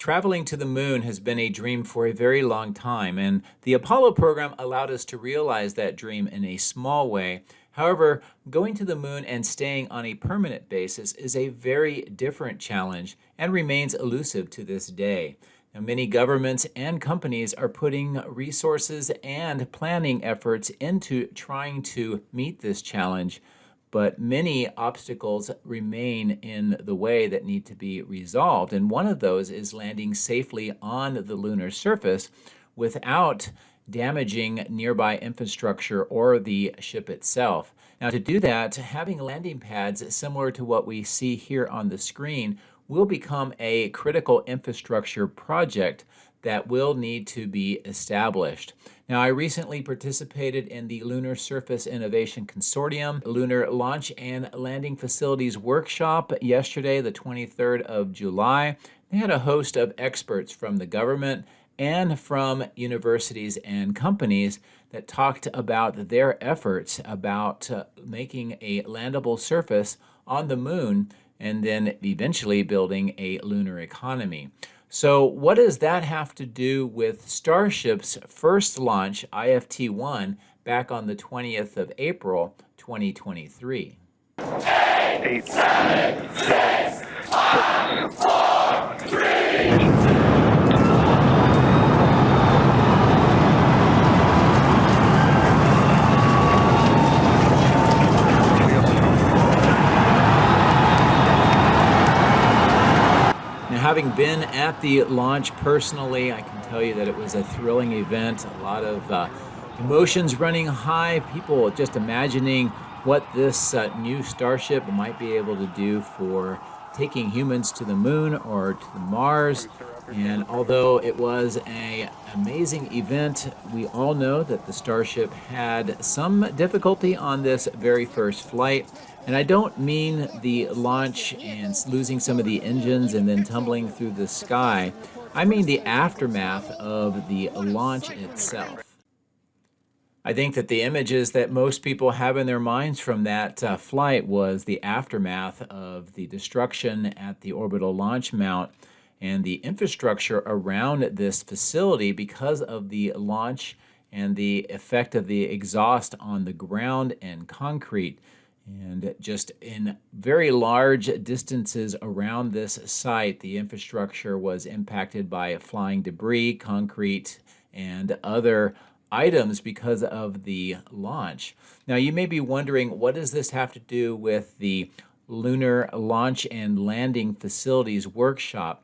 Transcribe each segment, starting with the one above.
Traveling to the moon has been a dream for a very long time, and the Apollo program allowed us to realize that dream in a small way. However, going to the moon and staying on a permanent basis is a very different challenge and remains elusive to this day. Now, many governments and companies are putting resources and planning efforts into trying to meet this challenge, but many obstacles remain in the way that need to be resolved. And one of those is landing safely on the lunar surface without damaging nearby infrastructure or the ship itself. Now, to do that, having landing pads similar to what we see here on the screen will become a critical infrastructure project that will need to be established. Now, I recently participated in the Lunar Surface Innovation Consortium Lunar Launch and Landing Facilities Workshop yesterday, the 23rd of July. They had a host of experts from the government and from universities and companies that talked about their efforts about making a landable surface on the moon and then eventually building a lunar economy. So what does that have to do with Starship's first launch, IFT-1, back on the 20th of April, 2023? 8, 7, 6, 5, 4, 3. Having been at the launch personally, I can tell you that it was a thrilling event, a lot of emotions running high, people just imagining what this new Starship might be able to do for taking humans to the moon or to Mars. And although it was an amazing event, we all know that the Starship had some difficulty on this very first flight. And I don't mean the launch and losing some of the engines and then tumbling through the sky. I mean the aftermath of the launch itself. I think that the images that most people have in their minds from that flight was the aftermath of the destruction at the orbital launch mount and the infrastructure around this facility because of the launch and the effect of the exhaust on the ground and concrete. And just in very large distances around this site, the infrastructure was impacted by flying debris, concrete, and other items because of the launch. Now, you may be wondering, what does this have to do with the Lunar Launch and Landing Facilities Workshop?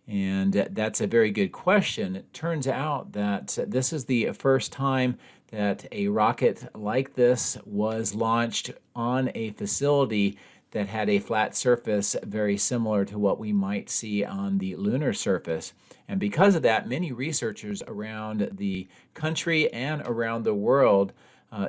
And that's a very good question. It turns out that this is the first time that a rocket like this was launched on a facility that had a flat surface very similar to what we might see on the lunar surface. And because of that, many researchers around the country and around the world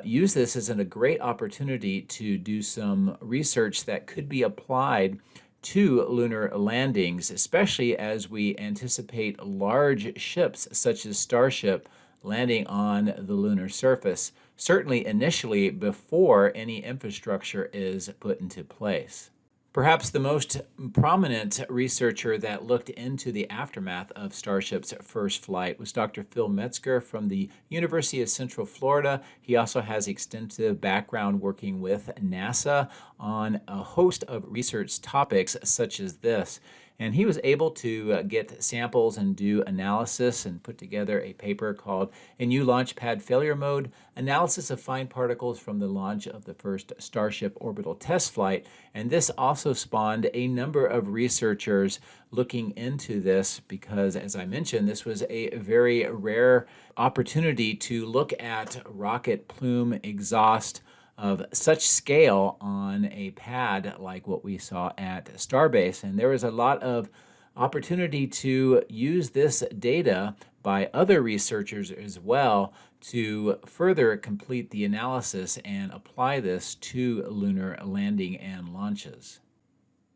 use this as a great opportunity to do some research that could be applied to lunar landings, especially as we anticipate large ships such as Starship landing on the lunar surface, certainly initially before any infrastructure is put into place. Perhaps the most prominent researcher that looked into the aftermath of Starship's first flight was Dr. Phil Metzger from the University of Central Florida. He also has extensive background working with NASA on a host of research topics such as this. And he was able to get samples and do analysis and put together a paper called A New Launch Pad Failure Mode, Analysis of Fine Particles from the Launch of the First Starship Orbital Test Flight. And this also spawned a number of researchers looking into this because, as I mentioned, this was a very rare opportunity to look at rocket plume exhaust of such scale on a pad like what we saw at Starbase. And there was a lot of opportunity to use this data by other researchers as well to further complete the analysis and apply this to lunar landing and launches.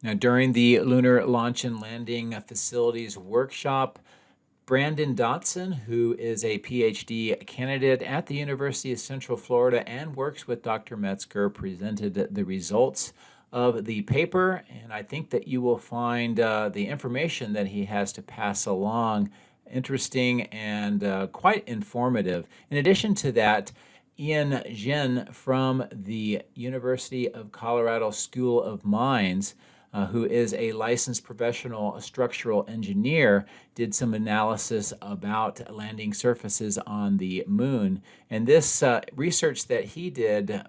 Now, during the Lunar Launch and Landing Facilities Workshop, Brandon Dotson, who is a PhD candidate at the University of Central Florida and works with Dr. Metzger, presented the results of the paper, and I think that you will find the information that he has to pass along interesting and quite informative. In addition to that, Ian Jin from the University of Colorado School of Mines, who is a licensed professional structural engineer, did some analysis about landing surfaces on the moon. And this research that he did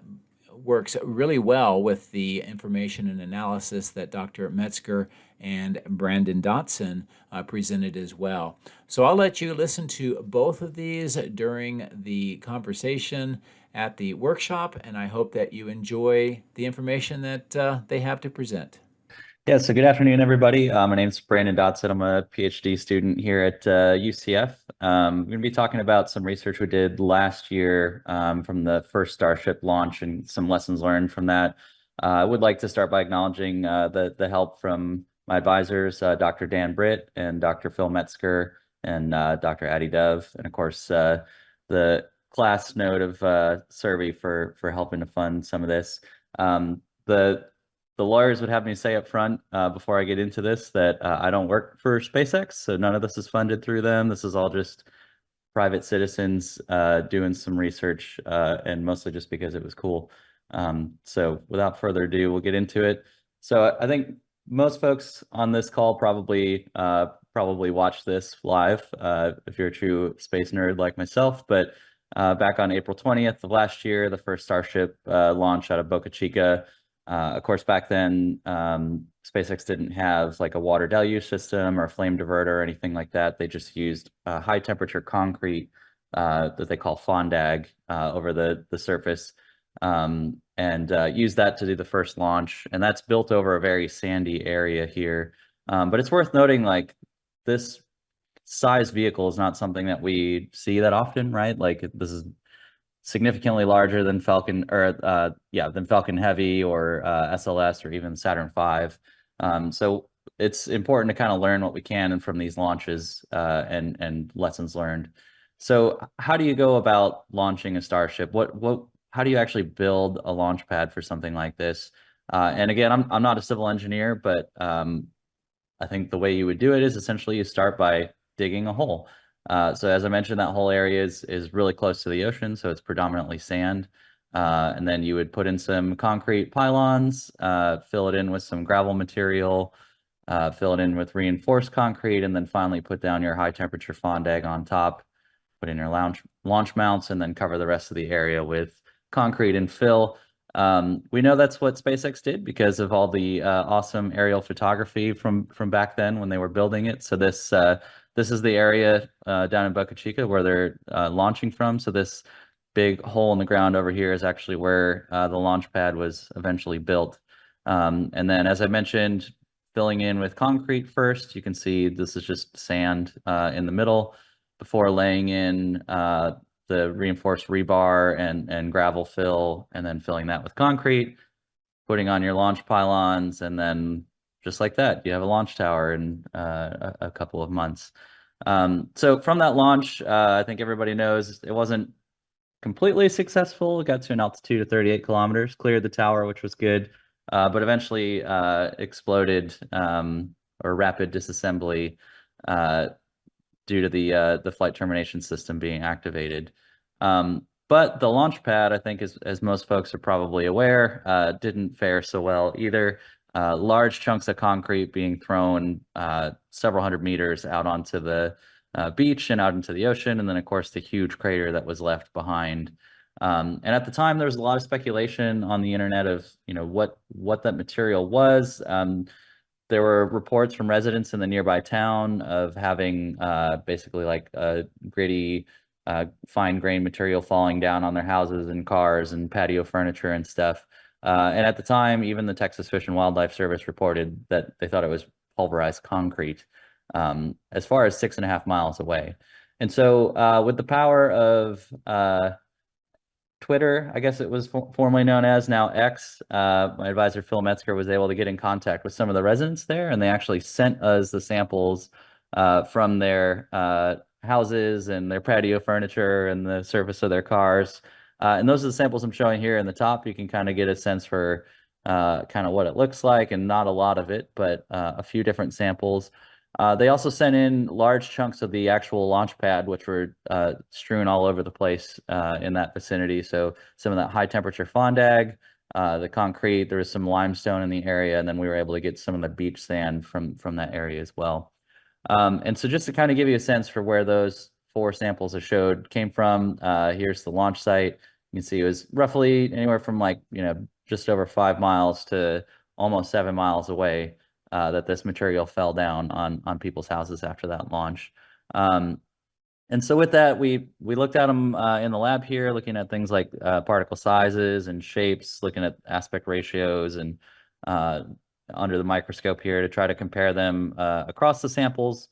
works really well with the information and analysis that Dr. Metzger and Brandon Dotson presented as well. So I'll let you listen to both of these during the conversation at the workshop, and I hope that you enjoy the information that they have to present. Yeah, so good afternoon, everybody. My name is Brandon Dotson. I'm a PhD student here at UCF. We're going to be talking about some research we did last year from the first Starship launch and some lessons learned from that. I would like to start by acknowledging the help from my advisors, Dr. Dan Britt and Dr. Phil Metzger and Dr. Addie Dove, and of course the class note of Survey for helping to fund some of this. The lawyers would have me say up front before I get into this that I don't work for SpaceX, so none of this is funded through them. This is all just private citizens doing some research, and mostly just because it was cool. So without further ado, we'll get into it. So I think most folks on this call probably watch this live if you're a true space nerd like myself. But back on April 20th of last year, the first Starship launch out of Boca Chica. Of course, back then, SpaceX didn't have like a water deluge system or a flame diverter or anything like that. They just used high temperature concrete that they call fondag over the surface, and used that to do the first launch. And that's built over a very sandy area here. But it's worth noting, like, this size vehicle is not something that we see that often, right? Like, this is significantly larger than Falcon than Falcon Heavy or SLS or even Saturn V. So it's important to kind of learn what we can from these launches and lessons learned. So how do you go about launching a Starship? How do you actually build a launch pad for something like this? And again, I'm not a civil engineer, but I think the way you would do it is essentially you start by digging a hole. So as I mentioned, that whole area is really close to the ocean, so it's predominantly sand. And then you would put in some concrete pylons, fill it in with some gravel material, fill it in with reinforced concrete, and then finally put down your high temperature fondag on top, put in your launch mounts, and then cover the rest of the area with concrete and fill. We know that's what SpaceX did because of all the awesome aerial photography from back then when they were building it. So this is the area down in Boca Chica where they're launching from. So this big hole in the ground over here is actually where the launch pad was eventually built. And then, as I mentioned, filling in with concrete first. You can see this is just sand in the middle before laying in the reinforced rebar and gravel fill, and then filling that with concrete, putting on your launch pylons, and then just like that, you have a launch tower in a couple of months. So from that launch, I think everybody knows it wasn't completely successful. It got to an altitude of 38 kilometers, cleared the tower, which was good, but eventually exploded or rapid disassembly due to the flight termination system being activated. But the launch pad, I think, as most folks are probably aware, didn't fare so well either. Large chunks of concrete being thrown several hundred meters out onto the beach and out into the ocean, and then of course the huge crater that was left behind. And at the time, there was a lot of speculation on the internet of what that material was. There were reports from residents in the nearby town of having basically like a gritty, fine grain material falling down on their houses and cars and patio furniture and stuff. And at the time, even the Texas Fish and Wildlife Service reported that they thought it was pulverized concrete as far as 6.5 miles away. And so with the power of Twitter, I guess it was formerly known as, now X, my advisor Phil Metzger was able to get in contact with some of the residents there, and they actually sent us the samples from their houses and their patio furniture and the surface of their cars. And those are the samples I'm showing here in the top. You can kind of get a sense for kind of what it looks like, and not a lot of it, but a few different samples. They also sent in large chunks of the actual launch pad, which were strewn all over the place in that vicinity. So some of that high temperature fondag, the concrete, there was some limestone in the area, and then we were able to get some of the beach sand from that area as well. And so just to kind of give you a sense for where those 4 samples I showed came from, here's the launch site. You can see it was roughly anywhere from like, just over 5 miles to almost 7 miles away that this material fell down on people's houses after that launch. And so with that, we looked at them in the lab here, looking at things like particle sizes and shapes, looking at aspect ratios and under the microscope here to try to compare them across the samples.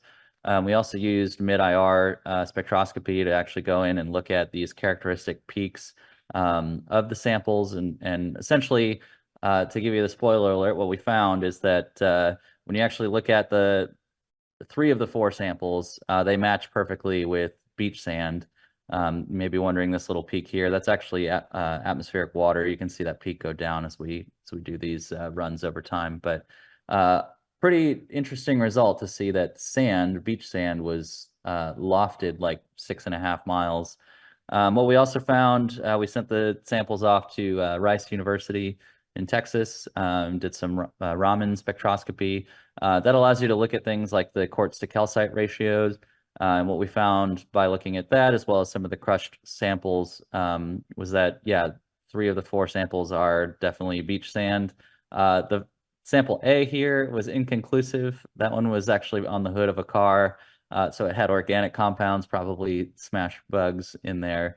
We also used mid-IR spectroscopy to actually go in and look at these characteristic peaks of the samples. And essentially, to give you the spoiler alert, what we found is that when you actually look at the 3 of the 4 samples, they match perfectly with beach sand. Maybe wondering this little peak here, that's actually atmospheric water. You can see that peak go down as we do these runs over time. But pretty interesting result to see that beach sand was lofted like 6.5 miles. What we also found, we sent the samples off to Rice University in Texas, did some Raman spectroscopy. That allows you to look at things like the quartz to calcite ratios. And what we found by looking at that, as well as some of the crushed samples, was that, yeah, 3 of the 4 samples are definitely beach sand. The sample A here was inconclusive. That one was actually on the hood of a car. So it had organic compounds, probably smash bugs in there.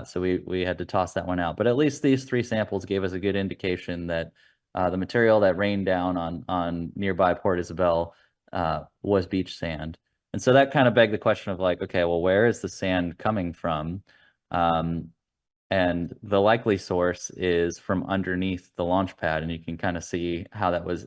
So we had to toss that one out. But at least these 3 samples gave us a good indication that the material that rained down on nearby Port Isabel was beach sand. And so that kind of begged the question of like, okay, well, where is the sand coming from? And the likely source is from underneath the launch pad. And you can kind of see how that was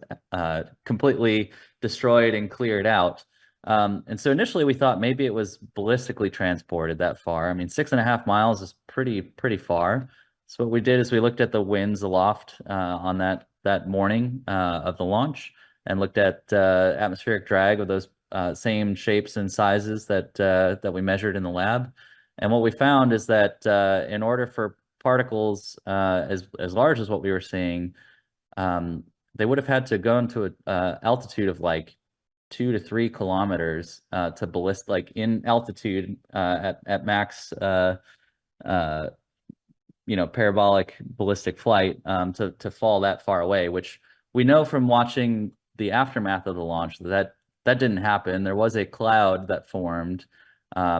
completely destroyed and cleared out. And so initially we thought maybe it was ballistically transported that far. I mean, 6.5 miles is pretty far. So what we did is we looked at the winds aloft on that morning of the launch, and looked at atmospheric drag of those same shapes and sizes that we measured in the lab. And what we found is that in order for particles as large as what we were seeing, they would have had to go into an altitude of like 2 to 3 kilometers to ballistic, like in altitude at max, parabolic ballistic flight to fall that far away, which we know from watching the aftermath of the launch that didn't happen. There was a cloud that formed.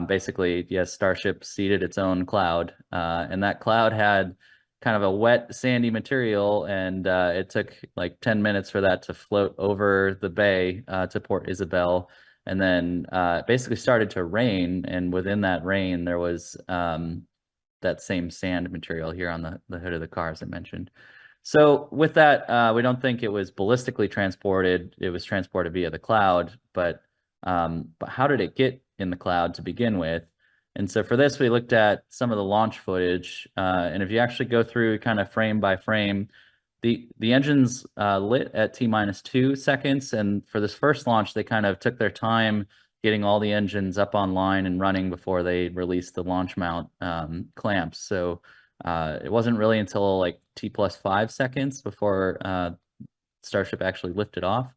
Basically, yes, Starship seeded its own cloud, and that cloud had kind of a wet, sandy material, and it took like 10 minutes for that to float over the bay to Port Isabel, and then basically started to rain, and within that rain, there was that same sand material here on the hood of the car, as I mentioned. So with that, we don't think it was ballistically transported. It was transported via the cloud, but how did it get in the cloud to begin with? And so for this, we looked at some of the launch footage. And if you actually go through kind of frame by frame, the engines lit at T-2 seconds. And for this first launch, they kind of took their time getting all the engines up online and running before they released the launch mount clamps. So it wasn't really until like T+5 seconds before Starship actually lifted off.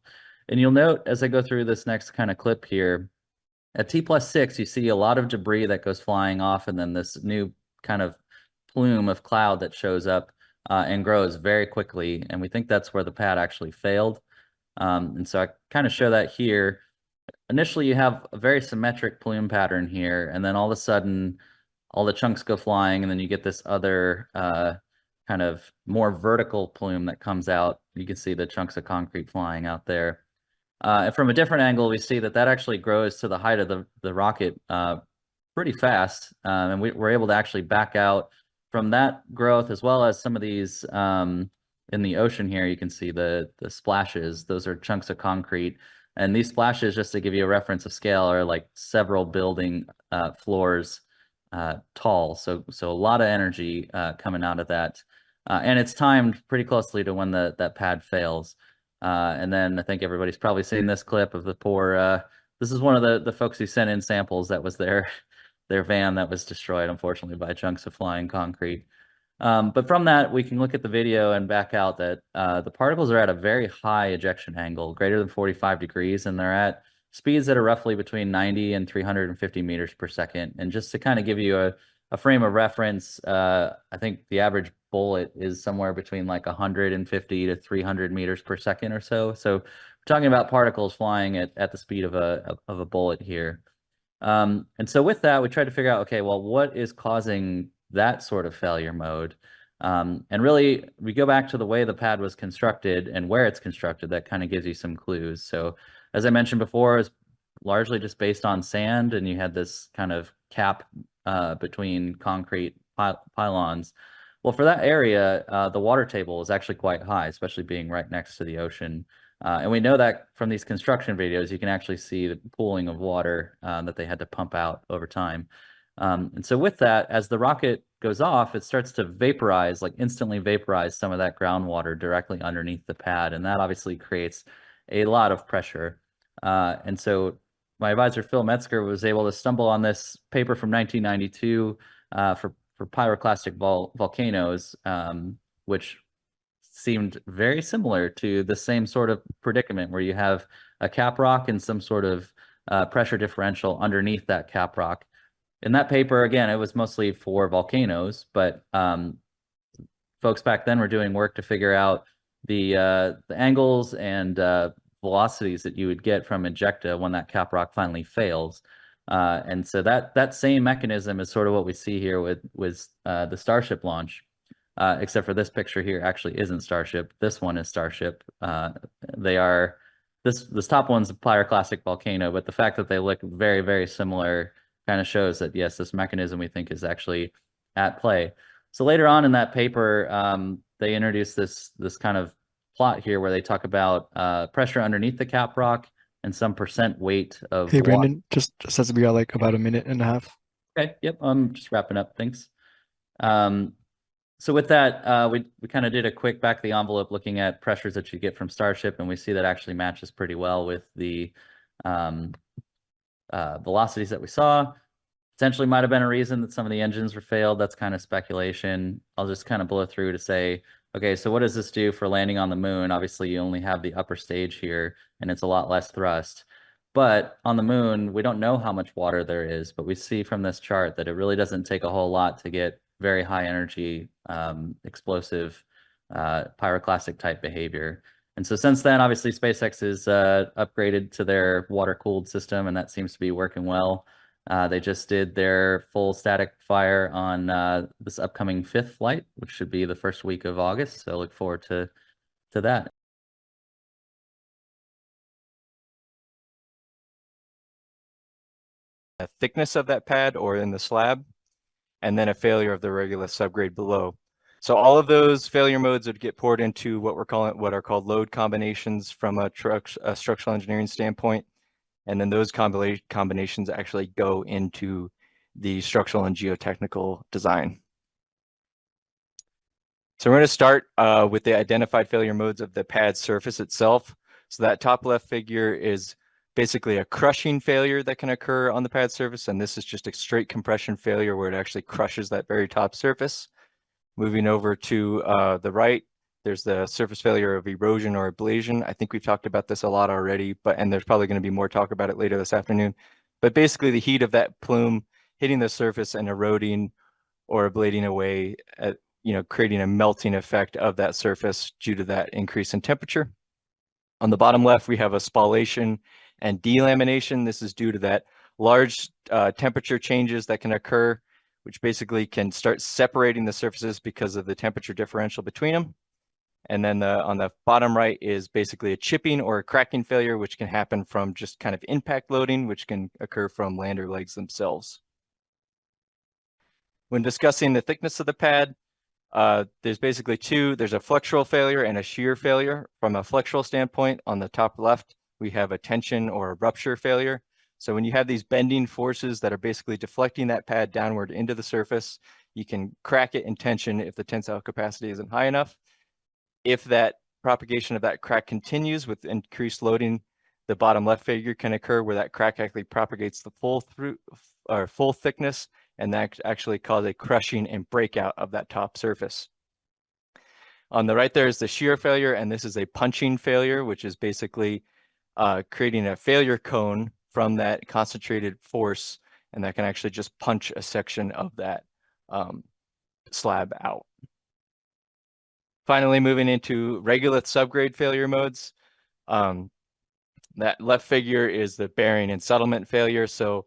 And you'll note as I go through this next kind of clip here, at T+6, you see a lot of debris that goes flying off, and then this new kind of plume of cloud that shows up and grows very quickly. And we think that's where the pad actually failed. And so I kind of show that here. Initially, you have a very symmetric plume pattern here, and then all of a sudden, all the chunks go flying, and then you get this other kind of more vertical plume that comes out. You can see the chunks of concrete flying out there. And from a different angle, we see that actually grows to the height of the rocket pretty fast. And we're able to actually back out from that growth, as well as some of these in the ocean here. You can see the splashes. Those are chunks of concrete. And these splashes, just to give you a reference of scale, are like several building floors tall. So a lot of energy coming out of that. And it's timed pretty closely to when that pad fails. And then I think everybody's probably seen this clip of the poor, this is one of the folks who sent in samples. That was their van that was destroyed, unfortunately, by chunks of flying concrete. But from that, we can look at the video and back out that the particles are at a very high ejection angle, greater than 45 degrees, and they're at speeds that are roughly between 90 and 350 meters per second. And just to kind of give you a frame of reference, I think the average bullet is somewhere between like 150 to 300 meters per second or so. So we're talking about particles flying at the speed of a bullet here. And so with that, we tried to figure out, okay, well, what is causing that sort of failure mode? And really, we go back to the way the pad was constructed and where it's constructed. That kind of gives you some clues. So as I mentioned before, it's largely just based on sand, and you had this kind of cap between concrete pylons. Well, for that area, the water table is actually quite high, especially being right next to the ocean. And we know that from these construction videos, you can actually see the pooling of water that they had to pump out over time. And so with that, as the rocket goes off, it starts to vaporize, like instantly vaporize some of that groundwater directly underneath the pad. And that obviously creates a lot of pressure. And so my advisor, Phil Metzger, was able to stumble on this paper from 1992 for pyroclastic volcanoes, which seemed very similar to the same sort of predicament where you have a cap rock and some sort of pressure differential underneath that cap rock. In that paper, again, it was mostly for volcanoes, but folks back then were doing work to figure out the angles and velocities that you would get from ejecta when that cap rock finally fails. And so that same mechanism is sort of what we see here with the Starship launch. Except for this picture here actually isn't Starship. This one is Starship. They are, this top one's a pyroclastic volcano, but the fact that they look very, very similar kind of shows that, yes, this mechanism we think is actually at play. So later on in that paper, they introduced this kind of plot here where they talk about pressure underneath the cap rock and some percent weight of Hey, water. Brandon, just says we got like about a minute and a half. Okay, yep, I'm just wrapping up, thanks. So with that, we kind of did a quick back of the envelope looking at pressures that you get from Starship, and we see that actually matches pretty well with the velocities that we saw. Potentially might have been a reason that some of the engines were failed. That's kind of speculation. I'll just kind of blow through to say, okay, so what does this do for landing on the moon? Obviously, you only have the upper stage here, and it's a lot less thrust. But on the moon, we don't know how much water there is, but we see from this chart that it really doesn't take a whole lot to get very high energy, explosive, pyroclastic type behavior. And so since then, obviously, SpaceX is upgraded to their water-cooled system, and that seems to be working well. They just did their full static fire on this upcoming 5th flight, which should be the first week of August. So I look forward to that. The thickness of that pad or in the slab, and then a failure of the Regolith subgrade below. So all of those failure modes would get poured into what are called load combinations from a structural engineering standpoint. And then those combinations actually go into the structural and geotechnical design. So we're going to start with the identified failure modes of the pad surface itself. So that top left figure is basically a crushing failure that can occur on the pad surface, and this is just a straight compression failure where it actually crushes that very top surface. Moving over to the right, there's the surface failure of erosion or ablation. I think we've talked about this a lot already, and there's probably going to be more talk about it later this afternoon. But basically the heat of that plume hitting the surface and eroding or ablating away, creating a melting effect of that surface due to that increase in temperature. On the bottom left, we have a spallation and delamination. This is due to that large temperature changes that can occur, which basically can start separating the surfaces because of the temperature differential between them. And then on the bottom right is basically a chipping or a cracking failure, which can happen from just kind of impact loading, which can occur from lander legs themselves. When discussing the thickness of the pad, there's basically two. There's a flexural failure and a shear failure. From a flexural standpoint, on the top left, we have a tension or a rupture failure. So when you have these bending forces that are basically deflecting that pad downward into the surface, you can crack it in tension if the tensile capacity isn't high enough. If that propagation of that crack continues with increased loading, the bottom left figure can occur where that crack actually propagates the full thickness, and that actually cause a crushing and breakout of that top surface. On the right there is the shear failure, and this is a punching failure, which is basically creating a failure cone from that concentrated force, and that can actually just punch a section of that slab out. Finally, moving into regolith subgrade failure modes. That left figure is the bearing and settlement failure. So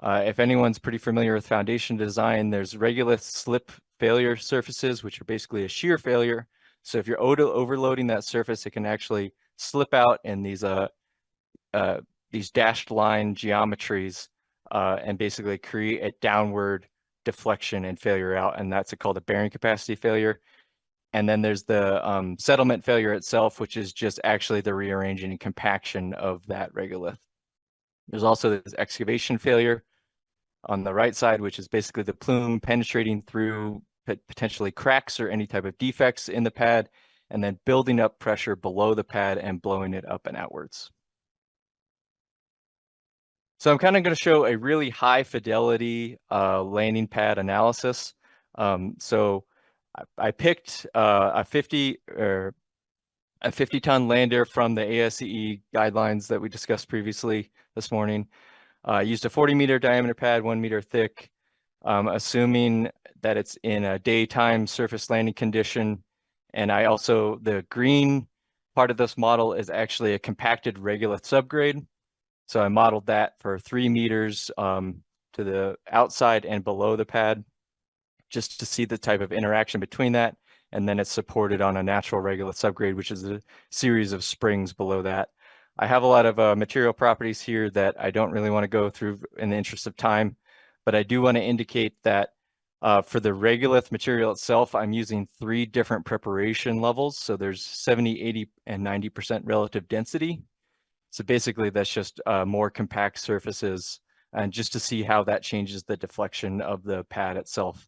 if anyone's pretty familiar with foundation design, there's regolith slip failure surfaces, which are basically a shear failure. So if you're overloading that surface, it can actually slip out in these dashed line geometries and basically create a downward deflection and failure out, and that's called a bearing capacity failure. And then there's the settlement failure itself, which is just actually the rearranging and compaction of that regolith. There's also this excavation failure on the right side, which is basically the plume penetrating through potentially cracks or any type of defects in the pad, and then building up pressure below the pad and blowing it up and outwards. So I'm kind of going to show a really high fidelity landing pad analysis. So I picked a 50-ton lander from the ASCE guidelines that we discussed previously this morning. I used a 40-meter diameter pad, 1 meter thick, assuming that it's in a daytime surface landing condition. And the green part of this model is actually a compacted regolith subgrade. So I modeled that for 3 meters to the outside and below the pad, just to see the type of interaction between that. And then it's supported on a natural regolith subgrade, which is a series of springs below that. I have a lot of material properties here that I don't really want to go through in the interest of time, but I do want to indicate that for the regolith material itself, I'm using 3 different preparation levels. So there's 70, 80, and 90% relative density. So basically that's just more compact surfaces, and just to see how that changes the deflection of the pad itself.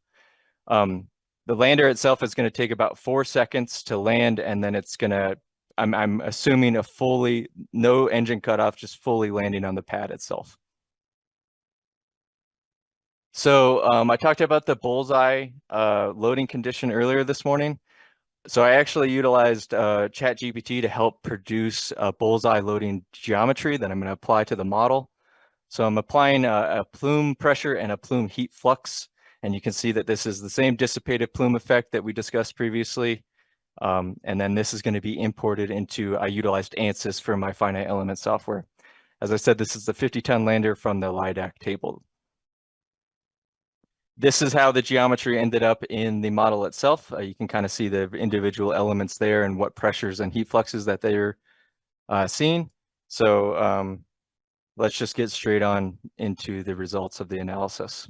The lander itself is going to take about 4 seconds to land, and then it's going to, I'm assuming no engine cutoff, just fully landing on the pad itself. So I talked about the bullseye loading condition earlier this morning. So I actually utilized ChatGPT to help produce a bullseye loading geometry that I'm going to apply to the model. So I'm applying a plume pressure and a plume heat flux. And you can see that this is the same dissipated plume effect that we discussed previously. And then this is going to be imported into, I utilized ANSYS for my finite element software. As I said, this is the 50-ton lander from the LIDAC table. This is how the geometry ended up in the model itself. You can kind of see the individual elements there and what pressures and heat fluxes that they're seeing. So let's just get straight on into the results of the analysis.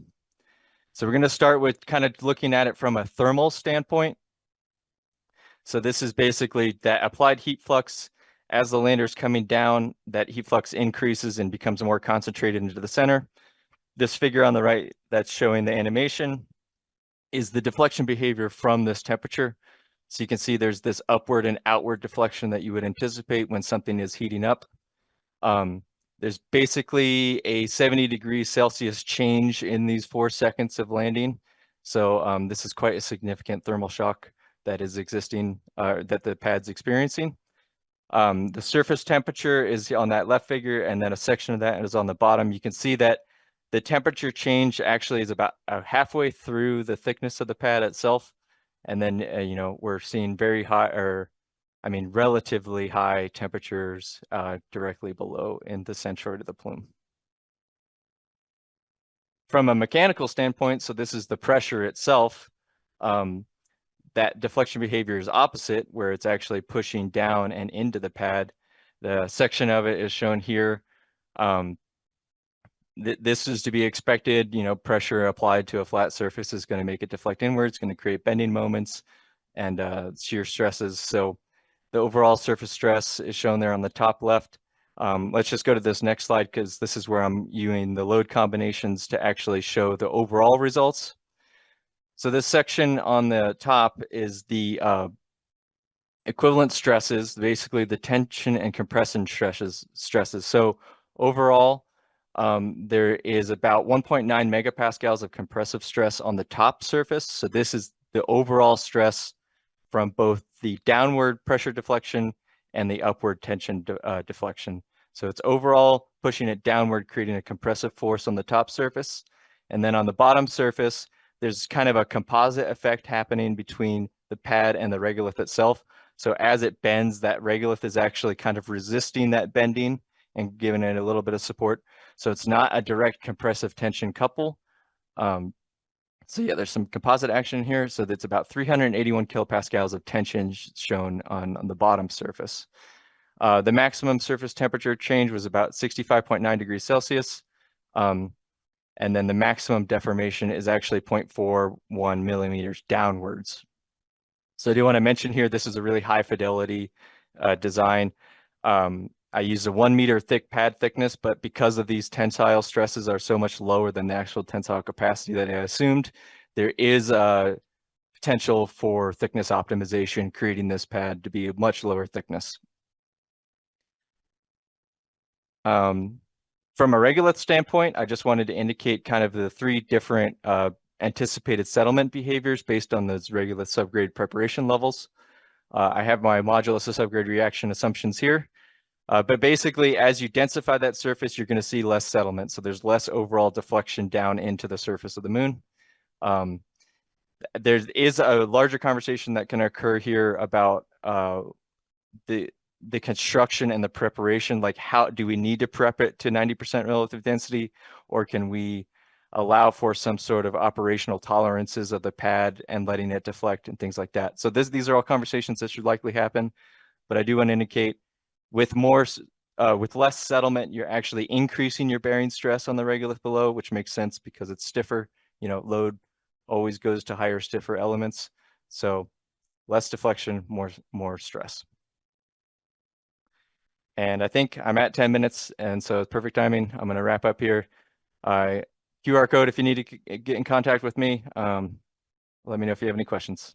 So we're going to start with kind of looking at it from a thermal standpoint. So this is basically that applied heat flux. As the lander is coming down, that heat flux increases and becomes more concentrated into the center. This figure on the right that's showing the animation is the deflection behavior from this temperature. So you can see there's this upward and outward deflection that you would anticipate when something is heating up. There's basically a 70 degrees Celsius change in these 4 seconds of landing. So this is quite a significant thermal shock that is existing, that the pad's experiencing. The surface temperature is on that left figure, and then a section of that is on the bottom. You can see that the temperature change actually is about halfway through the thickness of the pad itself. And then, we're seeing very high, relatively high temperatures directly below in the centroid of the plume. From a mechanical standpoint, so this is the pressure itself, that deflection behavior is opposite, where it's actually pushing down and into the pad. The section of it is shown here. This is to be expected. Pressure applied to a flat surface is going to make it deflect inwards, going to create bending moments and shear stresses. So the overall surface stress is shown there on the top left. Let's just go to this next slide, because this is where I'm using the load combinations to actually show the overall results. So this section on the top is the equivalent stresses, basically the tension and compression stresses. So overall, there is about 1.9 megapascals of compressive stress on the top surface. So this is the overall stress from both the downward pressure deflection and the upward tension deflection. So it's overall pushing it downward, creating a compressive force on the top surface. And then on the bottom surface, there's kind of a composite effect happening between the pad and the regolith itself. So as it bends, that regolith is actually kind of resisting that bending and giving it a little bit of support. So it's not a direct compressive tension couple. So yeah, there's some composite action here. So that's about 381 kilopascals of tension shown on the bottom surface. The maximum surface temperature change was about 65.9 degrees Celsius. And then the maximum deformation is actually 0.41 millimeters downwards. So I do want to mention here, this is a really high fidelity design. I used a 1 meter thick pad thickness, but because of these tensile stresses are so much lower than the actual tensile capacity that I assumed, there is a potential for thickness optimization, creating this pad to be a much lower thickness. From a regolith standpoint, I just wanted to indicate kind of the 3 different anticipated settlement behaviors based on those regolith subgrade preparation levels. I have my modulus of subgrade reaction assumptions here. But basically, as you densify that surface, you're going to see less settlement. So there's less overall deflection down into the surface of the moon. There is a larger conversation that can occur here about the construction and the preparation. Like, how do we need to prep it to 90% relative density, or can we allow for some sort of operational tolerances of the pad and letting it deflect and things like that? So these are all conversations that should likely happen. But I do want to indicate, with less settlement, you're actually increasing your bearing stress on the regolith below, which makes sense because it's stiffer. You know, load always goes to higher, stiffer elements. So less deflection, more stress. And I think I'm at 10 minutes, and so it's perfect timing. I'm going to wrap up here. QR code if you need to get in contact with me. Let me know if you have any questions.